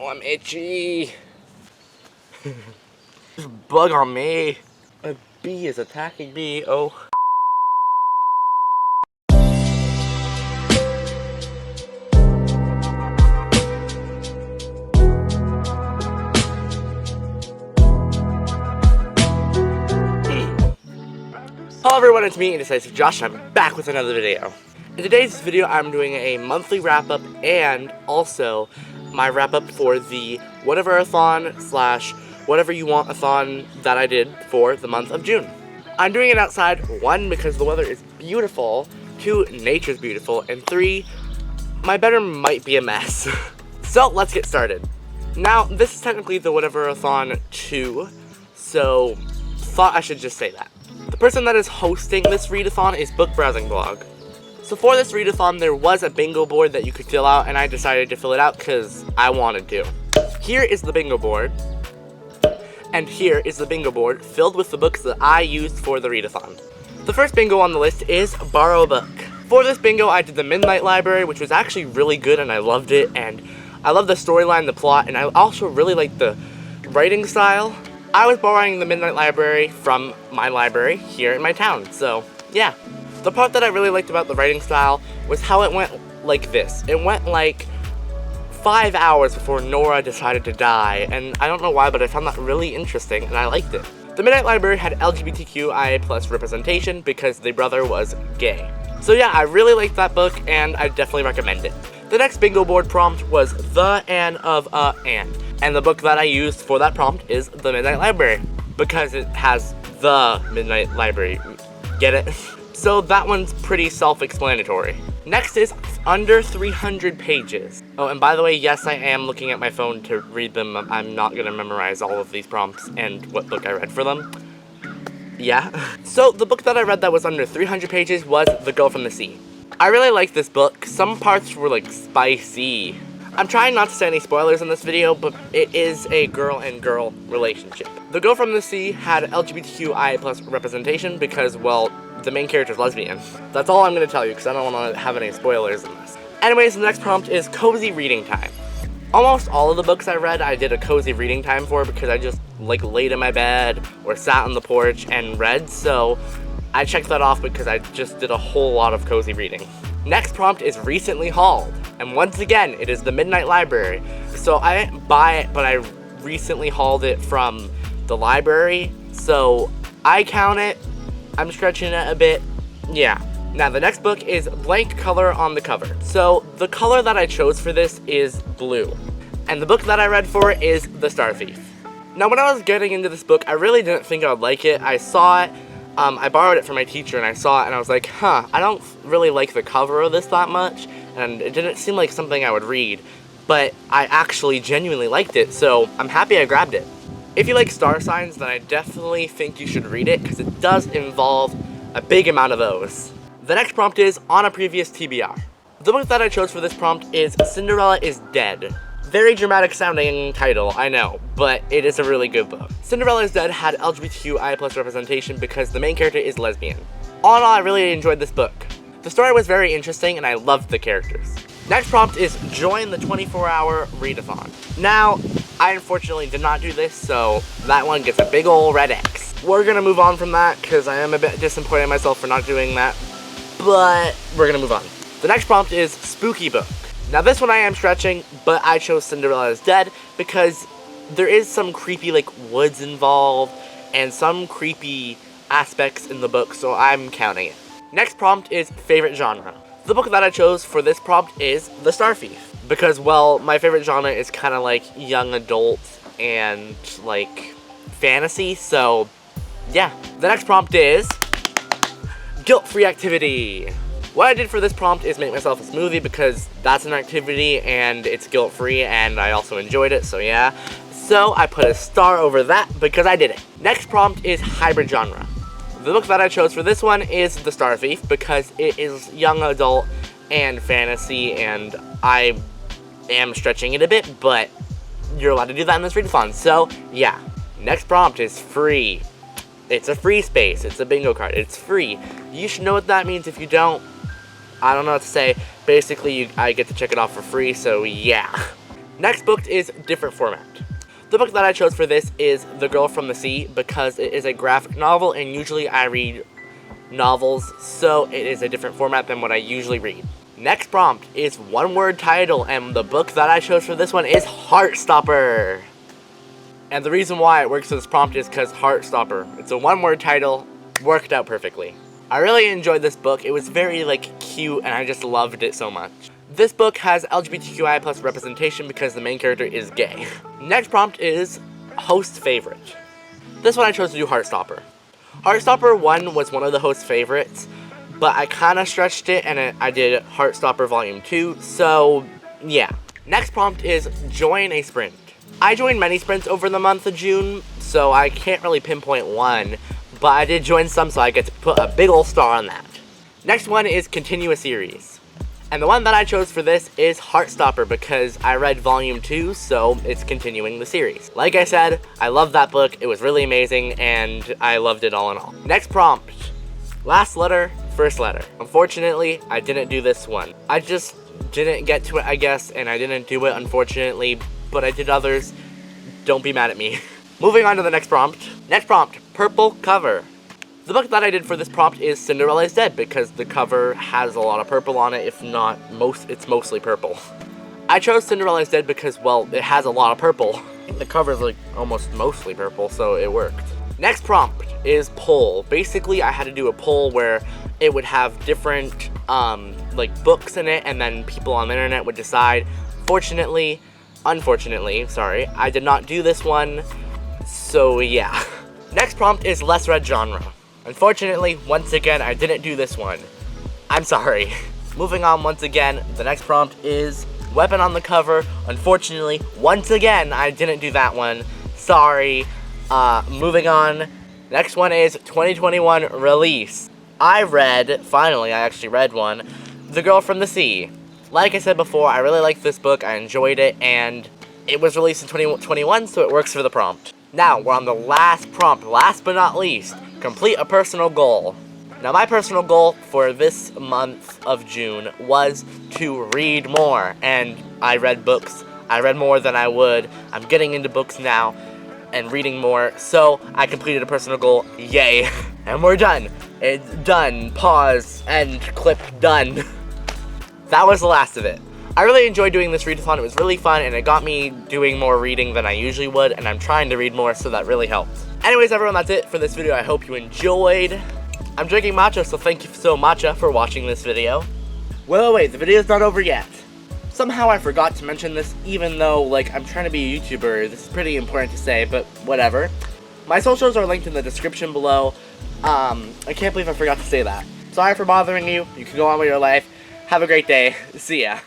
Oh, I'm itchy. There's a bug on me. A bee is attacking me. Oh. Hello everyone, it's me, Indecisive Josh, and I'm back with another video. In today's video, I'm doing a monthly wrap-up and also my wrap-up for the Whateverthon slash Whatever You Want-a-thon that I did for the month of June. I'm doing it outside, 1, because the weather is beautiful, 2, nature's beautiful, and 3, my bedroom might be a mess. So, let's get started. Now, this is technically the Whateverthon 2, so thought I should just say that. The person that is hosting this readathon is Book Browsing Blog. So for this readathon, there was a bingo board that you could fill out, and I decided to fill it out because I wanted to. Here is the bingo board, and here is the bingo board filled with the books that I used for the readathon. The first bingo on the list is Borrow a Book. For this bingo, I did the Midnight Library, which was actually really good, and I loved it, and I love the storyline, the plot, and I also really like the writing style. I was borrowing the Midnight Library from my library here in my town, so yeah. The part that I really liked about the writing style was how it went like this. It went like 5 hours before Nora decided to die, and I don't know why, but I found that really interesting, and I liked it. The Midnight Library had LGBTQIA+ representation because the brother was gay. So yeah, I really liked that book, and I definitely recommend it. The next bingo board prompt was The Anne of Anne. And the book that I used for that prompt is The Midnight Library, because it has The Midnight Library. Get it? So that one's pretty self-explanatory. Next is under 300 pages. Oh, and by the way, yes, I am looking at my phone to read them. I'm not gonna memorize all of these prompts and what book I read for them. Yeah. So the book that I read that was under 300 pages was The Girl from the Sea. I really liked this book. Some parts were like spicy. I'm trying not to say any spoilers in this video, but it is a girl and girl relationship. The Girl from the Sea had LGBTQIA+ representation because, well, the main character is lesbian. That's all I'm going to tell you because I don't want to have any spoilers in this. Anyways, the next prompt is cozy reading time. Almost all of the books I read, I did a cozy reading time for because I just like laid in my bed or sat on the porch and read, so I checked that off because I just did a whole lot of cozy reading. Next prompt is recently hauled. And once again, it is the Midnight Library. So I didn't buy it, but I recently hauled it from the library. So I count it. I'm stretching it a bit. Yeah. Now the next book is Blank Color on the Cover. So the color that I chose for this is blue. And the book that I read for it is The Star Thief. Now when I was getting into this book, I really didn't think I would like it. I saw it. I borrowed it from my teacher and I saw it and I was like, I don't really like the cover of this that much. And it didn't seem like something I would read, but I actually genuinely liked it, so I'm happy I grabbed it. If you like star signs, then I definitely think you should read it, because it does involve a big amount of those. The next prompt is On a Previous TBR. The book that I chose for this prompt is Cinderella is Dead. Very dramatic sounding title, I know, but it is a really good book. Cinderella is Dead had LGBTQIA+ representation because the main character is lesbian. All in all, I really enjoyed this book. The story was very interesting and I loved the characters. Next prompt is join the 24-hour readathon. Now, I unfortunately did not do this, so that one gets a big ol' red X. We're gonna move on from that because I am a bit disappointed in myself for not doing that, but we're gonna move on. The next prompt is spooky book. Now this one I am stretching, but I chose Cinderella is Dead because there is some creepy like woods involved and some creepy aspects in the book, so I'm counting it. Next prompt is favorite genre. The book that I chose for this prompt is The Star Thief. Because, well, my favorite genre is kind of like young adult and like fantasy, so yeah. The next prompt is guilt-free activity. What I did for this prompt is make myself a smoothie because that's an activity and it's guilt-free and I also enjoyed it, so yeah. So I put a star over that because I did it. Next prompt is hybrid genre. The book that I chose for this one is The Star Thief because it is young adult and fantasy, and I am stretching it a bit, but you're allowed to do that in this readathon, so yeah. Next prompt is free. It's a free space. It's a bingo card. It's free. You should know what that means. If you don't, I don't know what to say. Basically, I get to check it off for free, so yeah. Next book is different format. The book that I chose for this is The Girl from the Sea because it is a graphic novel, and usually I read novels, so it is a different format than what I usually read. Next prompt is one-word title, and the book that I chose for this one is Heartstopper. And the reason why it works for this prompt is because Heartstopper. It's a one-word title, worked out perfectly. I really enjoyed this book. It was very, cute, and I just loved it so much. This book has LGBTQI plus representation because the main character is gay. Next prompt is host favorite. This one I chose to do Heartstopper. Heartstopper 1 was one of the host favorites, but I kind of stretched it and I did Heartstopper Volume 2, so yeah. Next prompt is join a sprint. I joined many sprints over the month of June, so I can't really pinpoint one, but I did join some, so I get to put a big ol' star on that. Next one is continue a series. And the one that I chose for this is Heartstopper because I read Volume 2, so it's continuing the series. Like I said, I love that book, it was really amazing, and I loved it all in all. Next prompt, last letter, first letter. Unfortunately, I didn't do this one. I just didn't get to it, I guess, and I didn't do it, unfortunately, but I did others. Don't be mad at me. Moving on to the next prompt. Next prompt, purple cover. The book that I did for this prompt is Cinderella is Dead because the cover has a lot of purple on it, if not it's mostly purple. I chose Cinderella is Dead because, well, it has a lot of purple. The cover's almost mostly purple, so it worked. Next prompt is poll. Basically, I had to do a poll where it would have different books in it, and then people on the internet would decide. Unfortunately, I did not do this one, so yeah. Next prompt is less read genre. Unfortunately, once again, I didn't do this one. I'm sorry. Moving on once again, the next prompt is weapon on the cover. Unfortunately, once again, I didn't do that one. Sorry. Moving on. Next one is 2021 release. Finally, I actually read one, The Girl from the Sea. Like I said before, I really liked this book, I enjoyed it, and it was released in 2021, so it works for the prompt. Now, we're on the last prompt, last but not least, complete a personal goal. Now, my personal goal for this month of June was to read more, and I read books. I read more than I would. I'm getting into books now and reading more, so I completed a personal goal. Yay. And we're done. It's done. Pause. End. Clip. Done. That was the last of it. I really enjoyed doing this readathon. It was really fun, and it got me doing more reading than I usually would, and I'm trying to read more, so that really helped. Anyways, everyone, that's it for this video. I hope you enjoyed. I'm drinking matcha, so thank you so much for watching this video. Wait, the video's not over yet. Somehow I forgot to mention this, even though, I'm trying to be a YouTuber. This is pretty important to say, but whatever. My socials are linked in the description below. I can't believe I forgot to say that. Sorry for bothering you. You can go on with your life. Have a great day. See ya.